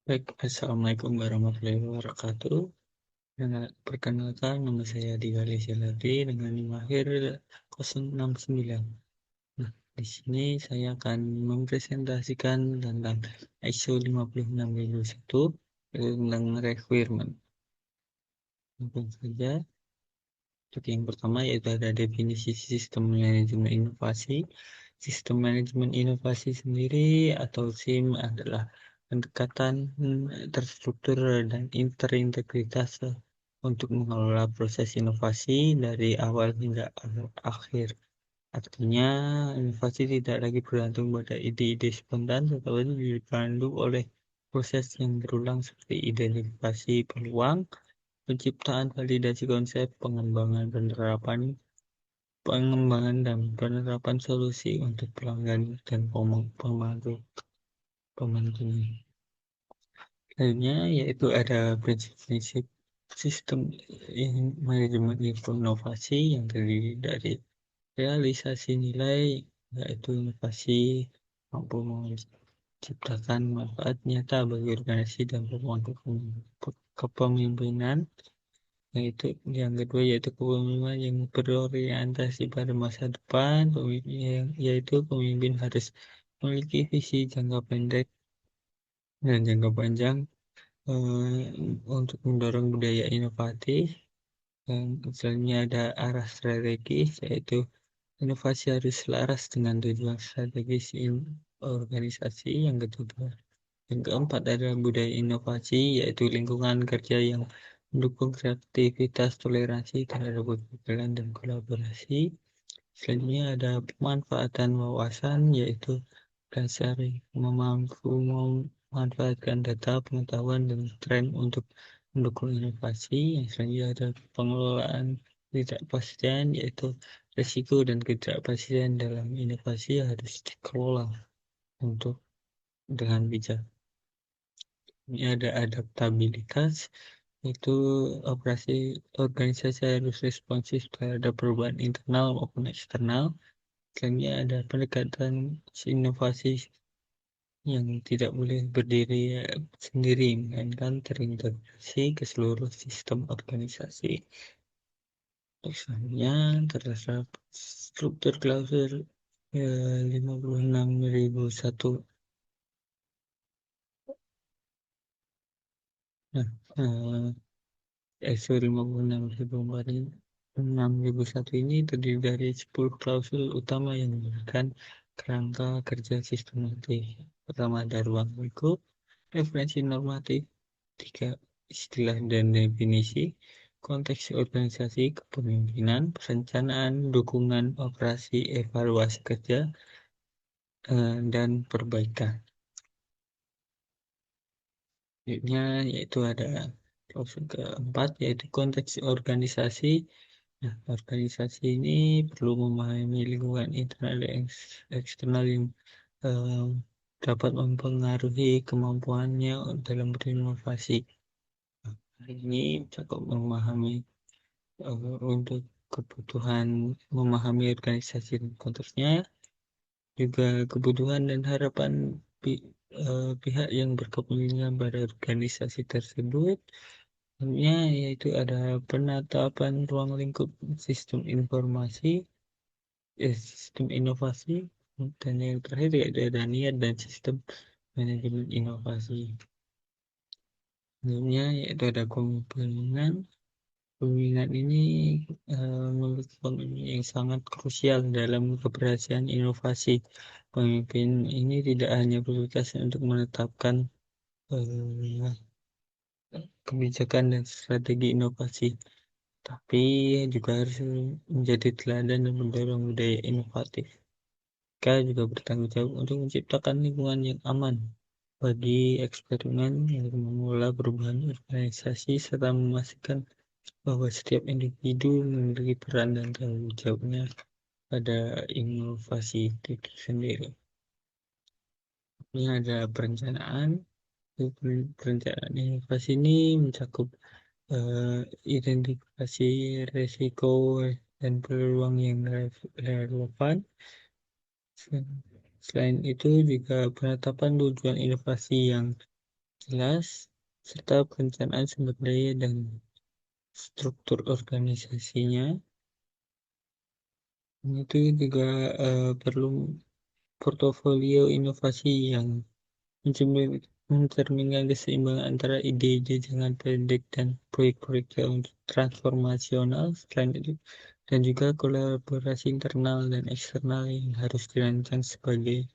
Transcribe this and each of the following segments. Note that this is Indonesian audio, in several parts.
Baik, assalamualaikum warahmatullahi wabarakatuh. Perkenalkan, nama saya Diga Lesiardi dengan NIM akhir 069. Nah, di sini saya akan mempresentasikan tentang ISO 56001 tentang requirement. Langsung saja. Untuk yang pertama yaitu ada definisi sistem manajemen inovasi. Sistem manajemen inovasi sendiri atau SIM adalah pendekatan terstruktur dan terintegritas untuk mengelola proses inovasi dari awal hingga akhir. Artinya, inovasi tidak lagi bergantung pada ide-ide spontan, tetapi dipandu oleh proses yang berulang seperti identifikasi peluang, penciptaan validasi konsep, pengembangan dan penerapan solusi untuk pelanggan dan pemangku pemangkunya. Lainnya yaitu ada prinsip-prinsip sistem manajemen inovasi yang terdiri dari realisasi nilai, yaitu inovasi mampu menciptakan manfaat nyata bagi organisasi dan pemangku kepemimpinan. Yaitu yang kedua yaitu kepemimpinan yang berorientasi pada masa depan, yaitu pemimpin harus memiliki visi jangka pendek dan jangka panjang untuk mendorong budaya inovatif. Dan selanjutnya ada arah strategis, yaitu inovasi harus selaras dengan tujuan strategis organisasi. Yang keempat adalah budaya inovasi, yaitu lingkungan kerja yang mendukung kreativitas, toleransi terhadap kegagalan dan kolaborasi. Selanjutnya ada pemanfaatan wawasan, yaitu dasar mampu memanfaatkan data, pengetahuan, dan tren untuk mendukung inovasi. Yang selanjutnya ada pengelolaan ketidakpastian, yaitu risiko dan ketidakpastian dalam inovasi harus dikelola untuk dengan bijak. Ini ada adaptabilitas, itu operasi organisasi harus responsif terhadap perubahan internal maupun eksternal. Selanjutnya ada pendekatan inovasi yang tidak boleh berdiri sendiri, melainkan terintegrasi ke seluruh sistem organisasi. Selanjutnya terdapat struktur klausul 56.001. Nah, ISO 56001 ini terdiri dari 10 klausul utama yang memberikan kerangka kerja sistematik. Pertama ada ruang lingkup, referensi normatif, 3 istilah dan definisi, konteks organisasi, kepemimpinan, perencanaan, dukungan, operasi, evaluasi kerja, dan perbaikan. Selanjutnya yaitu ada klausul keempat yaitu konteks organisasi. Nah, organisasi ini perlu memahami lingkungan internal dan eksternal yang eh, dapat mempengaruhi kemampuannya dalam berinovasi. Nah, ini cukup memahami untuk kebutuhan memahami organisasi dan konteksnya, juga kebutuhan dan harapan pihak yang berkepentingan pada organisasi tersebut. Yaitu ada penetapan ruang lingkup sistem informasi, sistem inovasi, dan yang terakhir yaitu ada niat dan sistem manajemen inovasi. Selanjutnya yaitu ada kepemimpinan. Kepemimpinan ini memiliki pemimpin yang sangat krusial dalam keberhasilan inovasi. Pemimpin ini tidak hanya bertugas untuk menetapkan eh, kebijakan dan strategi inovasi, tapi juga harus menjadi teladan dan mendorong budaya inovatif. Mereka juga bertanggung jawab untuk menciptakan lingkungan yang aman bagi eksperimen yang mengelola perubahan organisasi serta memastikan bahwa setiap individu memiliki peran dan tanggung jawabnya pada inovasi itu sendiri. Ini ada perencanaan. Perencanaan inovasi ini mencakup identifikasi risiko dan peluang yang relevan. Selain itu juga penetapan tujuan inovasi yang jelas, serta perencanaan sumber daya dan struktur organisasinya. Itu juga perlu portofolio inovasi yang mencerminkan keseimbangan antara ide-ide jangka pendek dan proyek-proyek yang transformasional. Selain itu, dan juga kolaborasi internal dan eksternal yang harus dirancang sebagai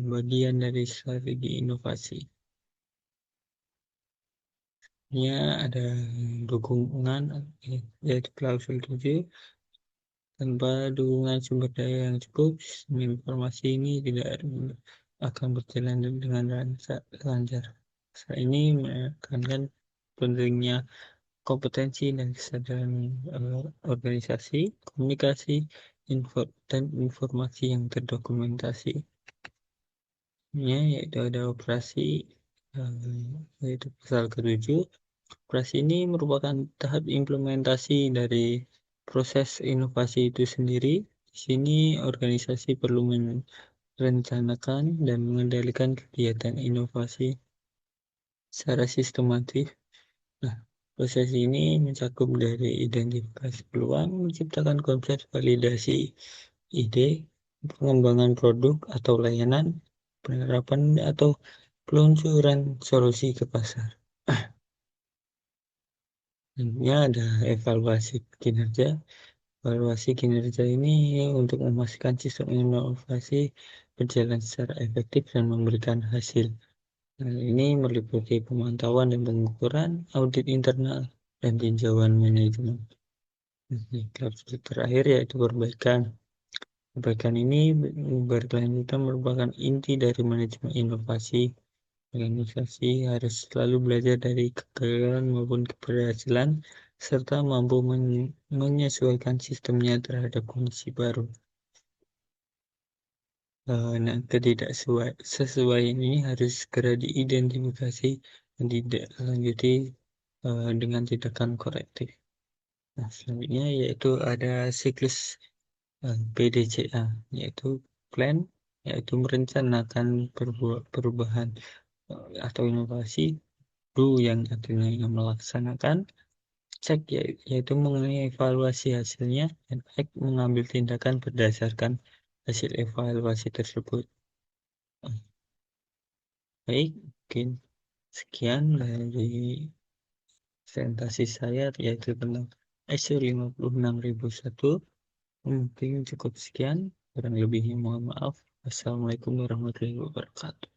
bagian dari strategi inovasi. Ini ada dukungan, yaitu klausul 7. Tanpa dukungan sumber daya yang cukup, sistem informasi ini tidak akan berjalan dengan lancar. Selain ini menekankan pentingnya kompetensi dan kesadaran organisasi, komunikasi, dan informasi yang terdokumentasi. Ini yaitu ada operasi, yaitu pasal ke-7. Operasi ini merupakan tahap implementasi dari proses inovasi itu sendiri. Di sini organisasi perlu merencanakan dan mengendalikan kegiatan inovasi secara sistematis. Nah, proses ini mencakup dari identifikasi peluang, menciptakan konsep, validasi ide, pengembangan produk atau layanan, penerapan atau peluncuran solusi ke pasar. Selanjutnya ada evaluasi kinerja. Evaluasi kinerja ini untuk memastikan sistem inovasi berjalan secara efektif dan memberikan hasil. Hal ini meliputi pemantauan dan pengukuran, audit internal, dan tinjauan manajemen. Klausul terakhir yaitu perbaikan. Perbaikan ini berkelanjutan merupakan inti dari manajemen inovasi. Organisasi harus selalu belajar dari kegagalan maupun keberhasilan, serta mampu menyesuaikan sistemnya terhadap kondisi baru. Nah, ketidaksesuaian ini harus segera diidentifikasi dan ditindaklanjuti dengan tindakan korektif. Nah, selanjutnya yaitu ada siklus PDCA, yaitu plan, yaitu merencanakan perubahan atau inovasi. Do yang artinya yang melaksanakan, cek yaitu mengenai evaluasi hasilnya, dan act mengambil tindakan berdasarkan hasil evaluasi tersebut. Baik, mungkin sekian dari presentasi saya yaitu tentang ISO 56001. Mungkin cukup sekian, kurang lebihnya mohon maaf. Wassalamualaikum warahmatullahi wabarakatuh.